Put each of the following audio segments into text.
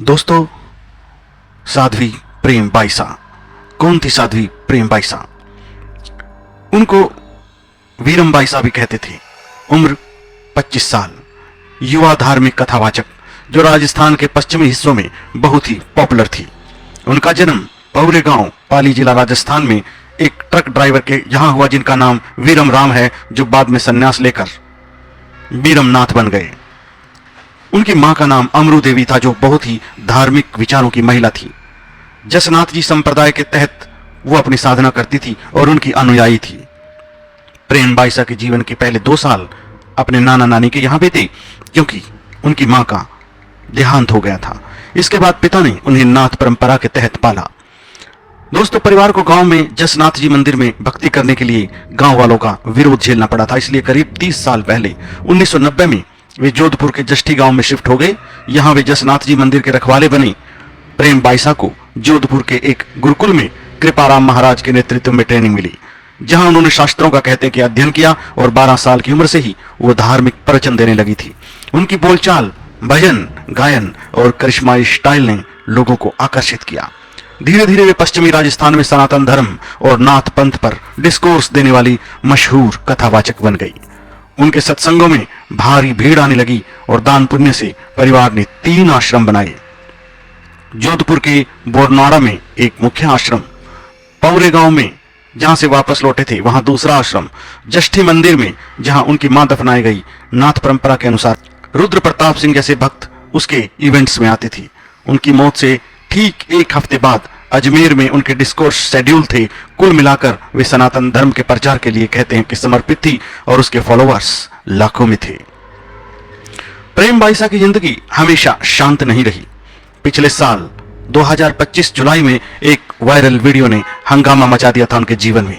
दोस्तों, साध्वी प्रेम बाईसा कौन थी? साध्वी प्रेम बाईसा, उनको वीरम बाईसा भी कहते थे। उम्र 25 साल, युवा धार्मिक कथावाचक जो राजस्थान के पश्चिमी हिस्सों में बहुत ही पॉपुलर थी। उनका जन्म पौरे गांव, पाली जिला, राजस्थान में एक ट्रक ड्राइवर के यहाँ हुआ, जिनका नाम वीरम राम है, जो बाद में संन्यास लेकर वीरम नाथ बन गए। उनकी मां का नाम अमरू देवी था, जो बहुत ही धार्मिक विचारों की महिला थी। जसनाथ जी संप्रदाय के तहत वो अपनी साधना करती थी और उनकी अनुयायी थी। प्रेम बाईसा के जीवन के पहले 2 साल अपने नाना नानी के यहाँ बीते, क्योंकि उनकी मां का देहांत हो गया था। इसके बाद पिता ने उन्हें नाथ परंपरा के तहत पाला। दोस्तों, परिवार को गांव में जसनाथ जी मंदिर में भक्ति करने के लिए गांव वालों का विरोध झेलना पड़ा था। इसलिए करीब 30 साल पहले 1990 में वे जोधपुर के जष्टी गांव में शिफ्ट हो गए। यहां वे जसनाथ जी मंदिर के रखवाले बने। प्रेम बाईसा को जोधपुर के एक गुरुकुल में कृपाराम महाराज के नेतृत्व में ट्रेनिंग मिली, जहां उन्होंने शास्त्रों का कहते कि अध्ययन किया और 12 साल की उम्र से ही वो धार्मिक प्रवचन देने लगी थी। उनकी बोलचाल, भजन गायन और करिश्माई स्टाइल ने लोगों को आकर्षित किया। धीरे धीरे वे पश्चिमी राजस्थान में सनातन धर्म और नाथ पंथ पर डिस्कोर्स देने वाली मशहूर कथावाचक बन गई। उनके सत्संगों में भारी भीड़ आने लगी और दान पुण्य से परिवार ने 3 आश्रम बनाए। जोधपुर के बोरनाड़ा में एक मुख्य आश्रम, पौरे गांव में जहां से वापस लौटे थे वहां दूसरा आश्रम, जष्ठी मंदिर में जहां उनकी मां दफनाई गई। नाथ परंपरा के अनुसार रुद्र प्रताप सिंह जैसे भक्त उसके इवेंट्स में आते थे। उनकी मौत से ठीक 1 हफ्ते बाद अजमेर में उनके डिस्कोर्स शेड्यूल थे। कुल मिलाकर वे सनातन धर्म के प्रचार के लिए कहते हैं कि समर्पित थी और उसके फॉलोअर्स लाखों में थे। प्रेम बाईसा की जिंदगी हमेशा शांत नहीं रही। पिछले साल 2025 जुलाई में एक वायरल वीडियो ने हंगामा मचा दिया था उनके जीवन में।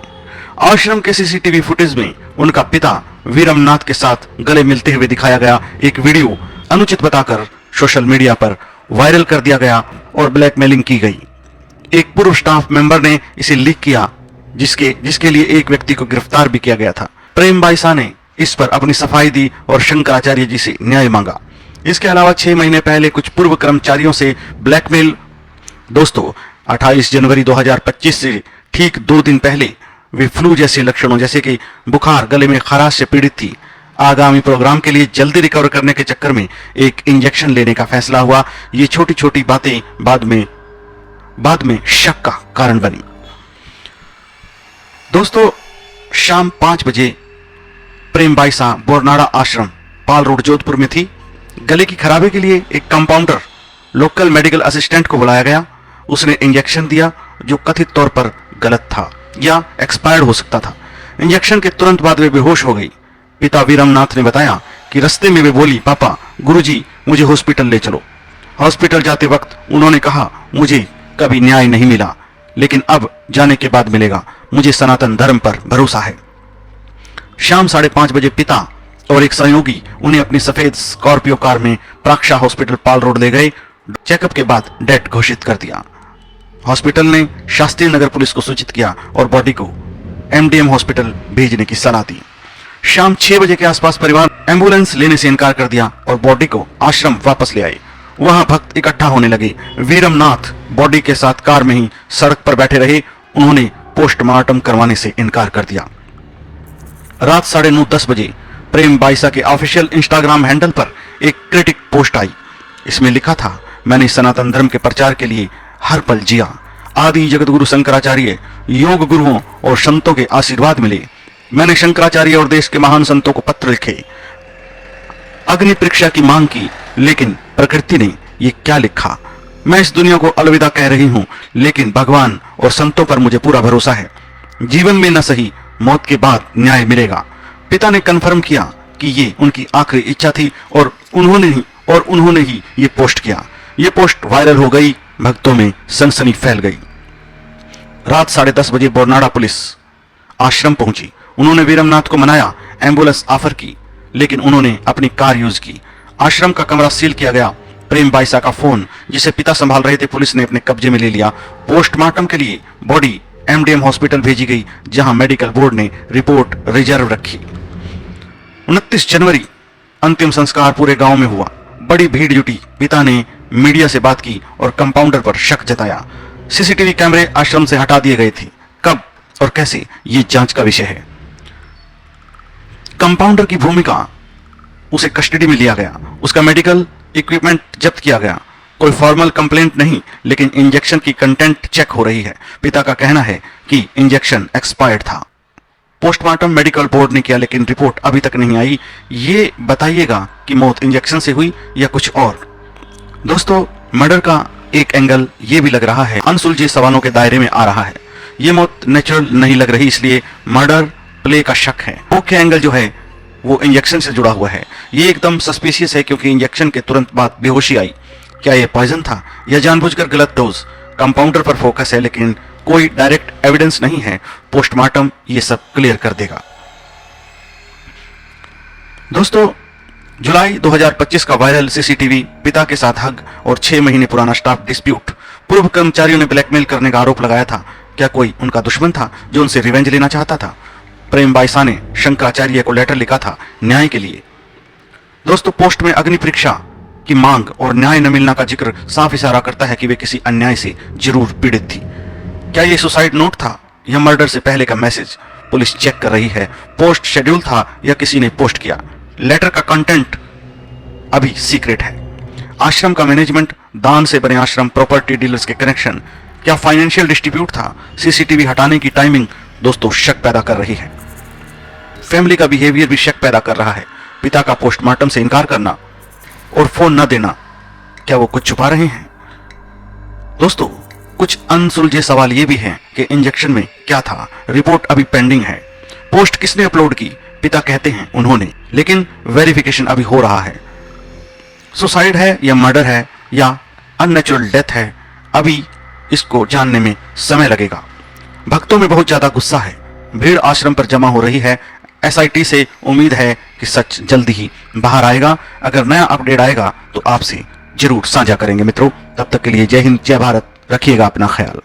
आश्रम के सीसीटीवी फुटेज में उनका पिता वीरमनाथ के साथ गले मिलते हुए दिखाया गया एक वीडियो अनुचित बताकर सोशल मीडिया पर वायरल कर दिया गया और ब्लैकमेलिंग की गई। एक पूर्व स्टाफ मेंबर ने इसे लीक किया, जिसके लिए एक व्यक्ति को गिरफ्तार भी किया गया था। प्रेम बाईसा ने इस पर अपनी सफाई दी और शंकराचार्य जी से न्याय मांगा। इसके अलावा 6 महीने पहले कुछ पूर्व कर्मचारियों से ब्लैकमेल। दोस्तों, 28 जनवरी 2025 से ठीक 2 दिन पहले वे फ्लू जैसे लक्षणों जैसे कि बुखार, गले में खराश से पीड़ित थी। आगामी प्रोग्राम के लिए जल्दी रिकवर करने के चक्कर में एक इंजेक्शन लेने का फैसला हुआ। ये छोटी छोटी बातें बाद में शक का कारण बनी। दोस्तों, शाम 5 बजे प्रेम बाईसा बोरनाड़ा आश्रम, पाल रोड, जोधपुर में थी। गले की खराबी के लिए एक कंपाउंडर, लोकल मेडिकल असिस्टेंट को बुलाया गया। उसने इंजेक्शन दिया जो कथित तौर पर गलत था या एक्सपायर्ड हो सकता था। इंजेक्शन के तुरंत बाद वे बेहोश हो गई। पिता वीरमनाथ ने बताया कि रास्ते में वे बोली, पापा, गुरुजी, मुझे हॉस्पिटल ले चलो। हॉस्पिटल जाते वक्त उन्होंने कहा, मुझे कभी न्याय नहीं मिला, लेकिन अब जाने के बाद मिलेगा। मुझे सनातन धर्म पर भरोसा है। शाम 5:30 बजे पिता और एक सहयोगी उन्हें अपनी सफेद स्कॉर्पियो कार में प्राक्षा हॉस्पिटल पाल रोड ले गए। चेकअप के बाद डेथ घोषित कर दिया। हॉस्पिटल ने शास्त्री नगर पुलिस को सूचित किया और बॉडी को एमडीएम हॉस्पिटल भेजने की सलाह दी। शाम 6 बजे के आसपास परिवार एम्बुलेंस लेने से इनकार कर दिया और बॉडी को आश्रम वापस ले आए। वहां भक्त इकट्ठा होने लगे। वीरमनाथ बॉडी के साथ कार में ही सड़क पर बैठे रहे। उन्होंने पोस्टमार्टम करवाने से इनकार कर दिया। रात 9:30-10 बजे प्रेम बाईसा के ऑफिशियल इंस्टाग्राम हैंडल पर एक क्रिटिक पोस्ट आई। इसमें लिखा था, मैंने सनातन धर्म के प्रचार के लिए हर पल जिया। आदि जगत गुरु शंकराचार्य, योग गुरुओं और संतों के आशीर्वाद मिले। मैंने शंकराचार्य और देश के महान संतों को पत्र लिखे, अग्नि परीक्षा की मांग की, लेकिन प्रकृति ने ये क्या लिखा। मैं इस दुनिया को अलविदा कह रही हूं, लेकिन भगवान और संतों पर मुझे पूरा भरोसा है। जीवन में न सही, मौत के बाद न्याय मिलेगा। पिता ने कन्फर्म किया कि ये उनकी आखिरी इच्छा थी और उन्होंने ही ये पोस्ट किया। ये पोस्ट वायरल हो गई, भक्तों में सनसनी फैल गई। रात 10:30 बजे बोरनाड़ा पुलिस आश्रम पहुंची। उन्होंने वीरमनाथ को मनाया, एम्बुलेंस ऑफर की, लेकिन उन्होंने अपनी कार यूज की। आश्रम का कमरा सील किया गया। प्रेम बाईसा का फोन, जिसे पिता संभाल रहे थे, पुलिस ने अपने कब्जे में ले लिया। पोस्टमार्टम के लिए बॉडी एमडीएम हॉस्पिटल भेजी गई, जहां मेडिकल बोर्ड ने रिपोर्ट रिजर्व रखी। 29 जनवरी अंतिम संस्कार पूरे गांव में हुआ। बड़ी भीड़ जुटी। पिता ने मीडिया से बात की और कंपाउंडर पर शक जताया। सीसीटीवी कैमरे आश्रम से हटा दिए गए थे। कब और कैसे, ये जांच का विषय है। कंपाउंडर की भूमिका, उसे कस्टडी में लिया गया, उसका मेडिकल इक्विपमेंट जब्त किया गया। कोई फॉर्मल कंप्लेंट नहीं, लेकिन इंजेक्शन की कंटेंट चेक हो रही है। पिता का कहना है कि इंजेक्शन एक्सपायर्ड था। पोस्टमार्टम मेडिकल बोर्ड ने किया, लेकिन रिपोर्ट अभी तक नहीं आई। ये बताइएगा कि मौत इंजेक्शन से हुई या कुछ और। दोस्तों, मर्डर का एक एंगल ये भी लग रहा है, अनसुलझे सवालों के दायरे में आ रहा है। ये मौत नेचुरल नहीं लग रही, इसलिए मर्डर प्ले का शक है। मुख्य एंगल जो है वो इंजेक्शन से जुड़ा हुआ है। ये एकदम सस्पिशियस है, क्योंकि इंजेक्शन के तुरंत बाद बेहोशी आई। क्या ये पॉइजन था या जानबूझकर गलत डोज? कंपाउंडर पर फोकस है, लेकिन कोई डायरेक्ट एविडेंस नहीं है। पोस्टमार्टम ये सब क्लियर कर देगा। दोस्तों, जुलाई 2025 का वायरल सीसीटीवी, पिता के साथ हग और 6 महीने पुराना स्टाफ डिस्प्यूट। पूर्व कर्मचारियों ने ब्लैकमेल करने का आरोप लगाया था। क्या कोई उनका दुश्मन था जो उनसे रिवेंज लेना चाहता था? प्रेम बाईसा ने शंकराचार्य को लेटर लिखा था न्याय के लिए। दोस्तों, पोस्ट में अग्नि परीक्षा की मांग और न्याय न मिलने का जिक्र साफ इशारा करता है कि वे किसी अन्याय से जरूर पीड़ित थी। क्या ये सुसाइड नोट था या मर्डर से पहले का मैसेज? पुलिस चेक कर रही है। पोस्ट शेड्यूल था या किसी ने पोस्ट किया? लेटर का कंटेंट अभी सीक्रेट है। आश्रम का मैनेजमेंट, दान से बने आश्रम, प्रॉपर्टी डीलर्स के कनेक्शन, क्या फाइनेंशियल डिस्ट्रीब्यूट था? सीसीटीवी हटाने की टाइमिंग दोस्तों शक पैदा कर रही है। फैमिली का बिहेवियर भी शक पैदा कर रहा है। पिता का पोस्टमार्टम से इनकार करना और फोन न देना, क्या वो कुछ छुपा रहे हैं? दोस्तों, कुछ अनसुलझे सवाल ये भी हैं कि इंजेक्शन में क्या था। रिपोर्ट अभी पेंडिंग है। पोस्ट किसने अपलोड की? पिता कहते हैं उन्होंने, लेकिन वेरिफिकेशन अभी हो रहा है। सुसाइड है या मर्डर है या अननेचुरल डेथ है, अभी इसको जानने में समय लगेगा। भक्तों में बहुत ज्यादा गुस्सा है। भीड़ आश्रम पर जमा हो रही है। एसआईटी से उम्मीद है कि सच जल्दी ही बाहर आएगा। अगर नया अपडेट आएगा तो आपसे जरूर साझा करेंगे मित्रों। तब तक के लिए जय हिंद, जय भारत। रखिएगा अपना ख्याल।